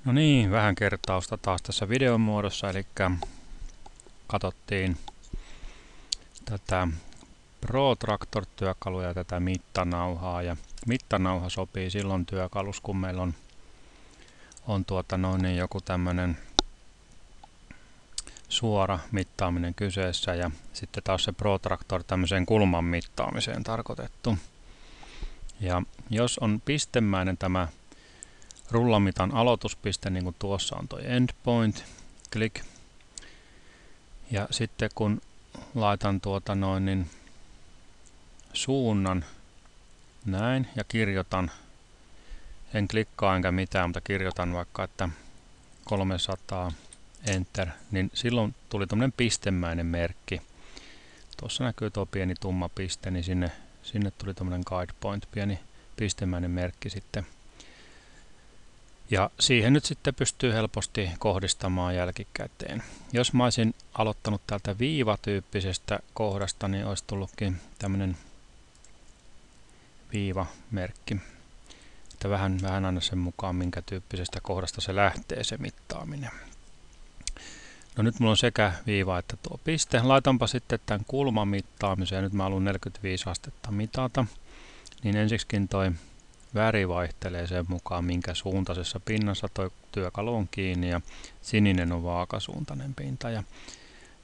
No niin, vähän kertausta taas tässä videon muodossa, eli katsottiin tätä Protractor-työkalua ja tätä mittanauhaa. Ja mittanauha sopii silloin työkalus, kun meillä on joku tämmöinen suora mittaaminen kyseessä ja sitten taas se Protractor tämmöiseen kulman mittaamiseen tarkoitettu. Ja jos on pistemäinen tämä rullamitan aloituspiste, niin kuin tuossa on tuo endpoint, click. Ja sitten kun laitan suunnan näin ja kirjoitan, en klikkaa enkä mitään, mutta kirjoitan vaikka, että 300 enter, niin silloin tuli tämmöinen pistemäinen merkki. Tuossa näkyy tuo pieni tumma piste, niin sinne tuli tämmöinen guide point, pieni pistemäinen merkki sitten. Ja siihen nyt sitten pystyy helposti kohdistamaan jälkikäteen. Jos mä olisin aloittanut täältä viivatyyppisestä kohdasta, niin olisi tullutkin tämmöinen viivamerkki. Että vähän aina sen mukaan, minkä tyyppisestä kohdasta se lähtee se mittaaminen. No nyt mulla on sekä viiva että tuo piste. Laitanpa sitten tämän kulman mittaamiseen. Nyt mä haluan 45 astetta mitata. Niin ensiksikin toi väri vaihtelee sen mukaan, minkä suuntaisessa pinnassa tuo työkalu on kiinni, ja sininen on vaakasuuntainen pinta. Ja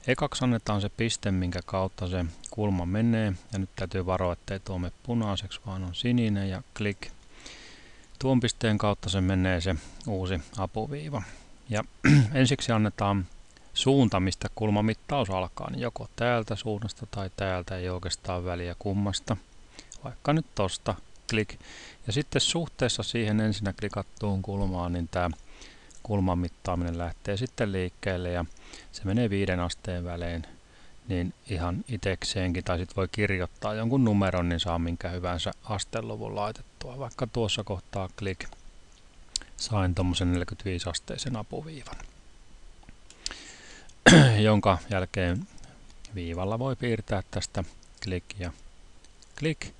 ekaksi annetaan se piste, minkä kautta se kulma menee, ja nyt täytyy varoa, ettei tuo mene punaiseksi, vaan on sininen, ja click. Tuon pisteen kautta se menee se uusi apuviiva. Ja ensiksi annetaan suunta, mistä kulmamittaus alkaa, niin joko täältä suunnasta tai täältä, ei oikeastaan väliä kummasta, vaikka nyt tosta. Click. Ja sitten suhteessa siihen ensinnä klikattuun kulmaan, niin tämä kulman mittaaminen lähtee sitten liikkeelle ja se menee 5 asteen välein niin ihan itekseenkin, tai sitten voi kirjoittaa jonkun numeron, niin saa minkä hyvänsä asteluvun laitettua. Vaikka tuossa kohtaa click sain tommosen 45 asteisen apuviivan, jonka jälkeen viivalla voi piirtää tästä click ja click.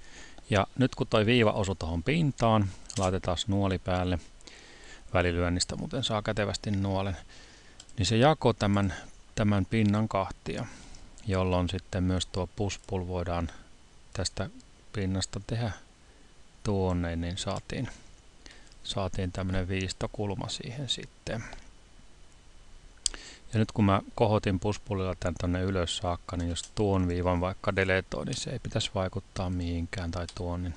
Ja nyt kun toi viiva osui tuohon pintaan, laitetaan nuoli päälle, välilyönnistä muuten saa kätevästi nuolen, niin se jakoi tämän pinnan kahtia, jolloin sitten myös tuo push-pull voidaan tästä pinnasta tehdä tuonne, niin saatiin tämmöinen viistokulma siihen sitten. Ja nyt kun mä kohotin push-pullilla tän tonne ylös saakka, niin jos tuon viivan vaikka deletoi, niin se ei pitäisi vaikuttaa mihinkään, tai tuon, niin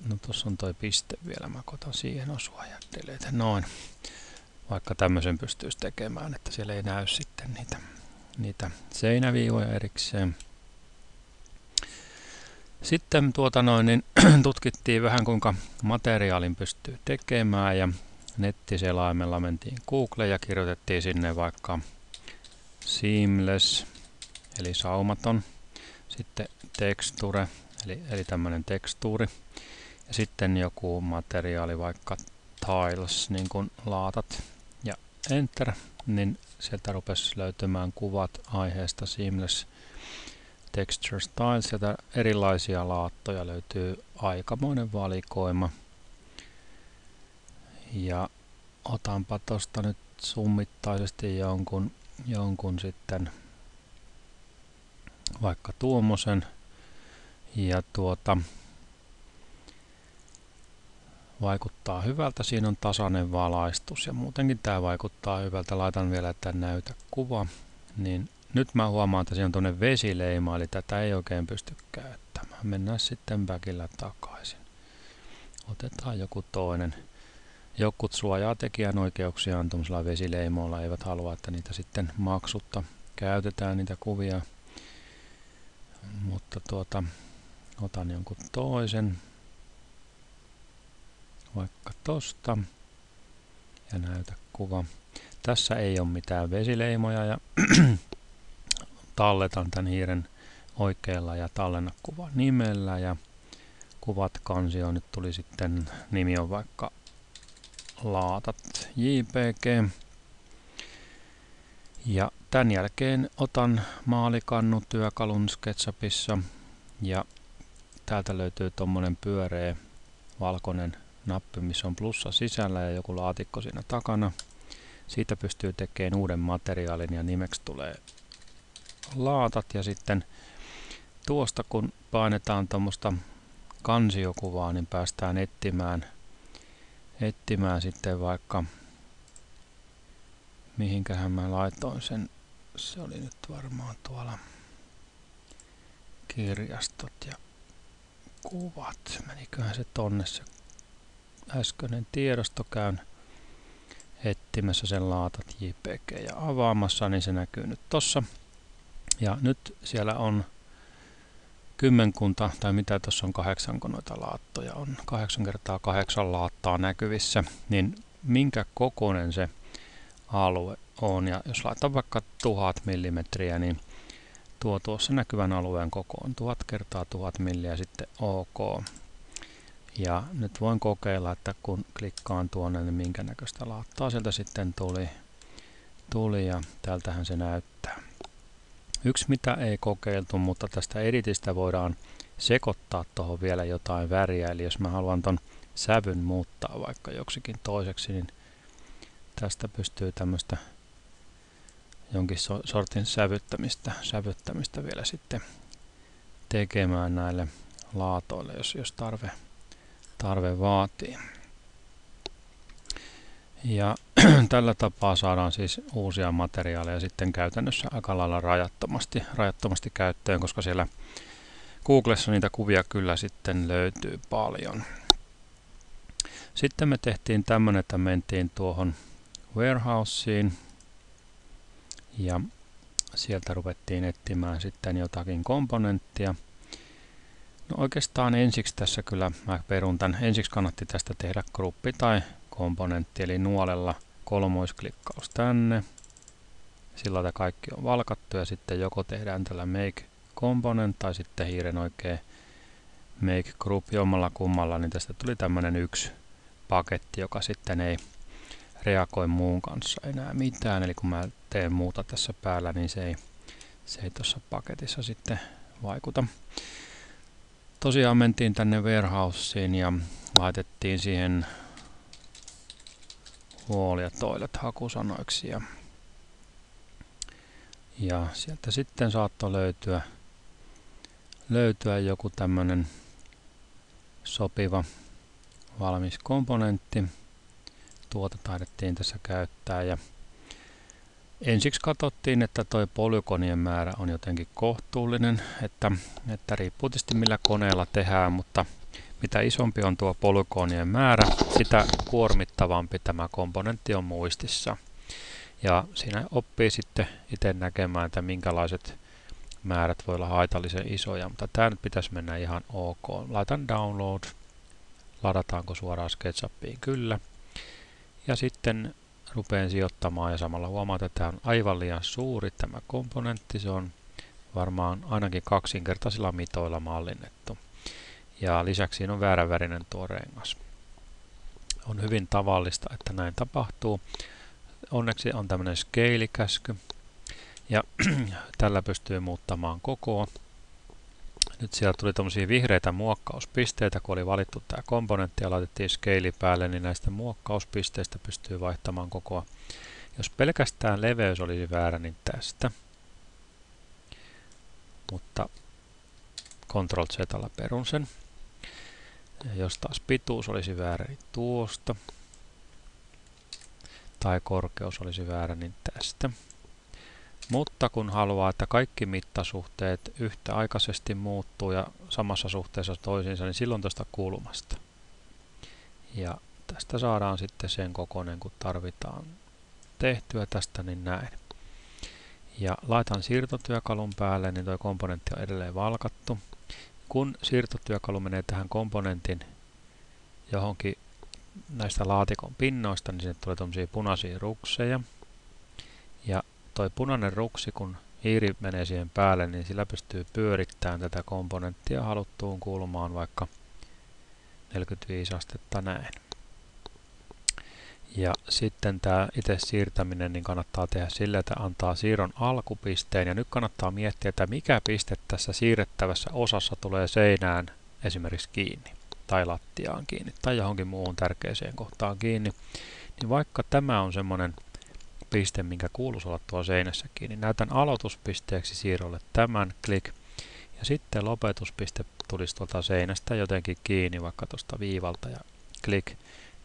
no tossa on toi piste vielä, mä koitan siihen osua ja delete, noin. Vaikka tämmöisen pystyisi tekemään, että siellä ei näy sitten niitä seinäviivoja erikseen. Sitten tutkittiin vähän kuinka materiaalin pystyy tekemään, ja nettiselaimella mentiin Google ja kirjoitettiin sinne vaikka seamless eli saumaton, sitten texture eli tämmöinen tekstuuri, ja sitten joku materiaali vaikka tiles niin kuin laatat, ja enter, niin sieltä rupesi löytymään kuvat aiheesta seamless texture styles, ja erilaisia laattoja löytyy aikamoinen valikoima. Ja otanpa tosta nyt summittaisesti jonkun sitten vaikka tuommoisen, ja vaikuttaa hyvältä, siinä on tasainen valaistus ja muutenkin tämä vaikuttaa hyvältä. Laitan vielä tämän näytäkuva, niin nyt mä huomaan, että siinä on tuonne vesileima, eli tätä ei oikein pysty käyttämään. Mennään sitten backillä takaisin. Otetaan joku toinen. Jokut suojaa tekijänoikeuksiaan tuollaisilla vesileimoilla, eivät halua, että niitä sitten maksutta käytetään niitä kuvia. Mutta otan jonkun toisen, vaikka tosta, ja näytä kuva. Tässä ei ole mitään vesileimoja, ja talletan tämän hiiren oikealla ja tallenna kuva nimellä, ja kuvat kansio, nyt tuli sitten, nimi on vaikka laatat JPG. Ja tämän jälkeen otan maalikannutyökalun SketchUpissa, ja täältä löytyy tommonen pyöreä valkoinen nappi, missä on plussa sisällä ja joku laatikko siinä takana. Siitä pystyy tekemään uuden materiaalin ja nimeksi tulee laatat. Ja sitten tuosta kun painetaan tuommoista kansiokuvaa, niin päästään etsimään sitten vaikka, mihinkähän mä laitoin sen. Se oli nyt varmaan tuolla kirjastot ja kuvat. Meniköhän se tonne se äskeinen tiedosto, käyn etsimässä sen laatat JPG ja avaamassa, niin se näkyy nyt tossa. Ja nyt siellä on kymmenkunta, tai mitä tuossa on 8, kun noita laattoja on, 8 × 8 laattaa näkyvissä, niin minkä kokoinen se alue on. Ja jos laitan vaikka 1000 millimetriä, niin tuossa näkyvän alueen koko on 1000 × 1000 milliä, sitten OK. Ja nyt voin kokeilla, että kun klikkaan tuonne, niin minkä näköistä laattaa sieltä sitten tuli ja tältähän se näyttää. Yksi mitä ei kokeiltu, mutta tästä editistä voidaan sekoittaa tuohon vielä jotain väriä. Eli jos mä haluan ton sävyn muuttaa vaikka joksikin toiseksi, niin tästä pystyy tämmöistä jonkin sortin sävyttämistä vielä sitten tekemään näille laatoille, jos tarve vaatii. Ja tällä tapaa saadaan siis uusia materiaaleja sitten käytännössä aika lailla rajattomasti käyttöön, koska siellä Googlessa niitä kuvia kyllä sitten löytyy paljon. Sitten me tehtiin tämmönen, että mentiin tuohon warehouseen ja sieltä ruvettiin etsimään sitten jotakin komponenttia. No oikeastaan ensiksi tässä kyllä mä perun tän. Ensiksi kannatti tästä tehdä gruppi tai komponentti, eli nuolella kolmoisklikkaus tänne. Sillä lailla kaikki on valkattu ja sitten joko tehdään tällä make component tai sitten hiiren oikein make group jommalla kummalla, niin tästä tuli tämmönen yksi paketti, joka sitten ei reagoi muun kanssa enää mitään. Eli kun mä teen muuta tässä päällä, niin se ei tuossa paketissa sitten vaikuta. Tosiaan mentiin tänne warehouseen ja laitettiin siihen wall ja toilet hakusanoiksi ja sieltä sitten saattoi löytyä joku tämmönen sopiva valmis komponentti. Tuota taidettiin tässä käyttää ja ensiksi katsottiin, että toi polygonien määrä on jotenkin kohtuullinen, että riippuu tietysti millä koneella tehdään, mutta mitä isompi on tuo polygonien määrä, sitä kuormittavampi tämä komponentti on muistissa. Ja siinä oppii sitten itse näkemään, että minkälaiset määrät voi olla haitallisen isoja, mutta tämä nyt pitäisi mennä ihan ok. Laitan download, ladataanko suoraan SketchUpiin, kyllä. Ja sitten rupean sijoittamaan ja samalla huomaat, että tämä on aivan liian suuri tämä komponentti. Se on varmaan ainakin kaksinkertaisilla mitoilla mallinnettu. Ja lisäksi siinä on vääränvärinen tuo rengas. On hyvin tavallista, että näin tapahtuu. Onneksi on tämmöinen scale-käsky. Ja tällä pystyy muuttamaan kokoa. Nyt siellä tuli tämmöisiä vihreitä muokkauspisteitä, kun oli valittu tämä komponentti ja laitettiin scale päälle, niin näistä muokkauspisteistä pystyy vaihtamaan kokoa. Jos pelkästään leveys olisi väärä, niin tästä. Mutta Ctrl-Z:llä perun sen. Ja jos taas pituus olisi väärä, niin tuosta. Tai korkeus olisi väärä, niin tästä. Mutta kun haluaa, että kaikki mittasuhteet yhtäaikaisesti muuttuu ja samassa suhteessa toisiinsa, niin silloin tuosta kulmasta. Ja tästä saadaan sitten sen kokoinen, kun tarvitaan tehtyä tästä, niin näin. Ja laitan siirtotyökalun päälle, niin tuo komponentti on edelleen valkattu. Kun siirtotyökalu menee tähän komponentin johonkin näistä laatikon pinnoista, niin sinne tulee tuommoisia punaisia rukseja. Ja toi punainen ruksi, kun hiiri menee siihen päälle, niin sillä pystyy pyörittämään tätä komponenttia haluttuun kulmaan vaikka 45 astetta näin. Ja sitten tämä itse siirtäminen niin kannattaa tehdä sillä, että antaa siirron alkupisteen. Ja nyt kannattaa miettiä, että mikä piste tässä siirrettävässä osassa tulee seinään esimerkiksi kiinni. tai lattiaan kiinni tai johonkin muuhun tärkeäseen kohtaan kiinni, niin vaikka tämä on semmoinen piste, minkä kuuluisi olla tuolla seinässä kiinni, näytän aloituspisteeksi siirrolle tämän, klik, ja sitten lopetuspiste tulisi tuolta seinästä jotenkin kiinni, vaikka tuosta viivalta, ja klik.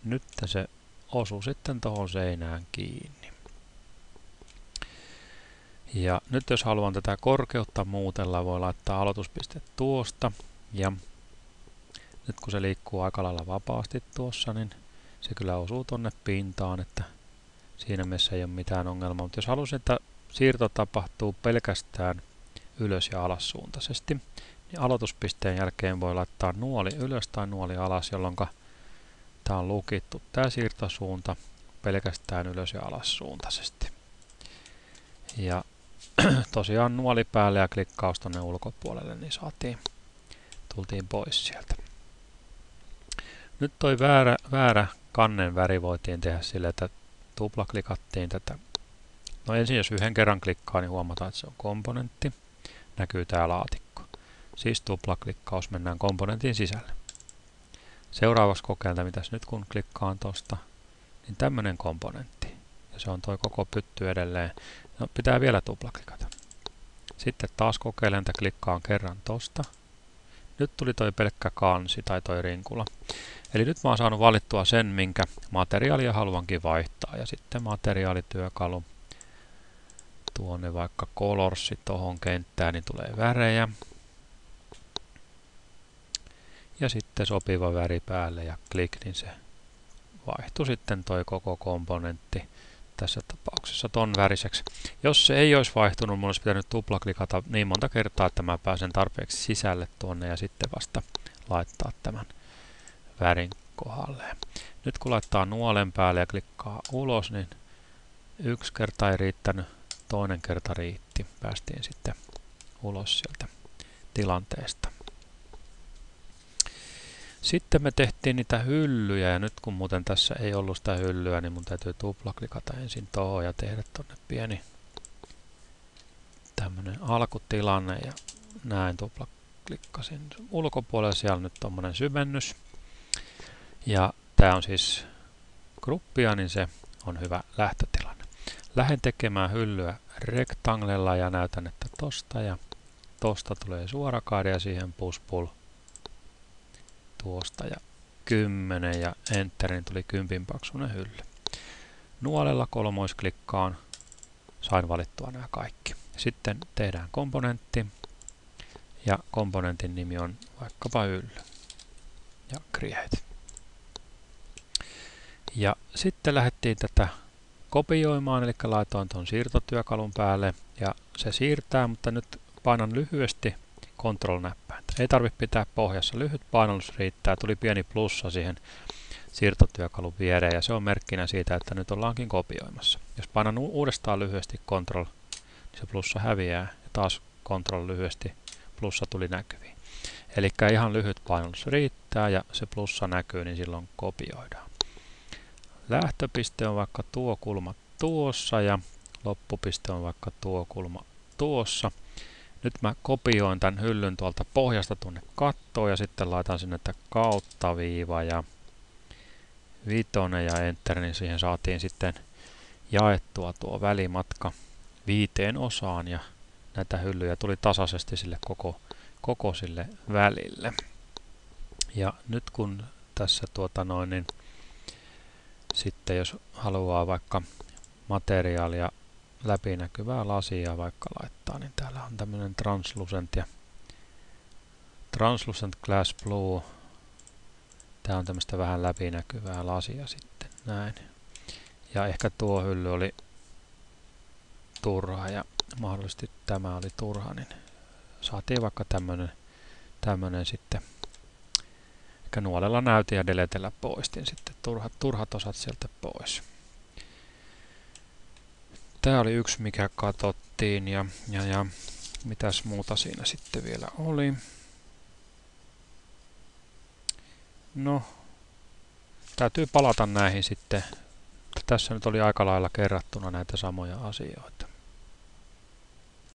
Nyt se osuu sitten tuohon seinään kiinni. Ja nyt jos haluan tätä korkeutta muutella, voi laittaa aloituspiste tuosta, ja nyt kun se liikkuu aika lailla vapaasti tuossa, niin se kyllä osuu tonne pintaan, että siinä mielessä ei ole mitään ongelmaa. Mutta jos haluaisin, että siirto tapahtuu pelkästään ylös- ja alassuuntaisesti, niin aloituspisteen jälkeen voi laittaa nuoli ylös tai nuoli alas, jolloin tämä on lukittu tämä siirtosuunta pelkästään ylös- ja alassuuntaisesti. Ja tosiaan nuoli päälle ja klikkaus tuonne ulkopuolelle, niin tultiin pois sieltä. Nyt toi väärä kannen väri voitiin tehdä sille, että tuplaklikattiin tätä. No ensin jos yhden kerran klikkaa, niin huomataan, että se on komponentti. Näkyy tää laatikko. Siis tuplaklikkaus, mennään komponentin sisälle. Seuraavaksi kokeilta, mitäs nyt kun klikkaan tosta, niin tämmönen komponentti. Ja se on toi koko pytty edelleen. No, pitää vielä tuplaklikata. Sitten taas kokeilen, että klikkaan kerran tosta. Nyt tuli toi pelkkä kansi tai toi rinkula. Eli nyt mä oon saanut valittua sen, minkä materiaalia haluankin vaihtaa. Ja sitten materiaalityökalu. Tuonne vaikka colorsi tohon kenttään, niin tulee värejä. Ja sitten sopiva väri päälle ja klik, niin se vaihtui sitten toi koko komponentti tässä tapauksessa ton väriseksi. Jos se ei olisi vaihtunut, mun olisi pitänyt tuplaklikata niin monta kertaa, että mä pääsen tarpeeksi sisälle tuonne ja sitten vasta laittaa tämän värin kohdalleen. Nyt kun laittaa nuolen päälle ja klikkaa ulos, niin yksi kerta ei riittänyt, toinen kerta riitti. Päästiin sitten ulos sieltä tilanteesta. Sitten me tehtiin niitä hyllyjä ja nyt kun muuten tässä ei ollut sitä hyllyä, niin mun täytyy tuplaklikata ensin tuohon ja tehdä tonne pieni tämmönen alkutilanne ja näin tuplaklikkasin ulkopuolella. Siellä on nyt tommonen syvennys ja tää on siis gruppia, niin se on hyvä lähtötilanne. Lähden tekemään hyllyä rektanglella ja näytän, että tosta ja tosta tulee suorakaide ja siihen push-pull tuosta ja 10 ja enterin tuli 10 paksuinen hylly. Nuolella kolmoisklikkaan sain valittua nämä kaikki. Sitten tehdään komponentti ja komponentin nimi on vaikkapa hylly ja create. Ja sitten lähdettiin tätä kopioimaan, eli laitoin tuon siirtotyökalun päälle ja se siirtää, mutta nyt painan lyhyesti Ctrl-näppäintä. Ei tarvitse pitää pohjassa. Lyhyt painallus riittää. Tuli pieni plussa siihen siirtotyökalun viereen ja se on merkkinä siitä, että nyt ollaankin kopioimassa. Jos painan uudestaan lyhyesti Ctrl, niin se plussa häviää ja taas Ctrl lyhyesti plussa tuli näkyviin. Eli ihan lyhyt painallus riittää ja se plussa näkyy, niin silloin kopioidaan. Lähtöpiste on vaikka tuo kulma tuossa ja loppupiste on vaikka tuo kulma tuossa. Nyt mä kopioin tämän hyllyn tuolta pohjasta tuonne kattoon ja sitten laitan sinne kautta viiva ja 5 ja enter, niin siihen saatiin sitten jaettua tuo välimatka 5 osaan ja näitä hyllyjä tuli tasaisesti sille koko sille välille. Ja nyt kun tässä niin sitten jos haluaa vaikka materiaalia läpinäkyvää lasia vaikka laittaa, niin täällä on tämmöinen translucent glass blue. Tää on tämmöistä vähän läpinäkyvää lasia sitten näin. Ja ehkä tuo hylly oli turha ja mahdollisesti tämä oli turha, niin saatiin vaikka tämmönen sitten. Ehkä nuolella näytin ja deletellä poistin sitten turhat osat sieltä pois. Tämä oli yksi, mikä katsottiin ja mitäs muuta siinä sitten vielä oli. No, täytyy palata näihin sitten. Tässä nyt oli aika lailla kerrattuna näitä samoja asioita.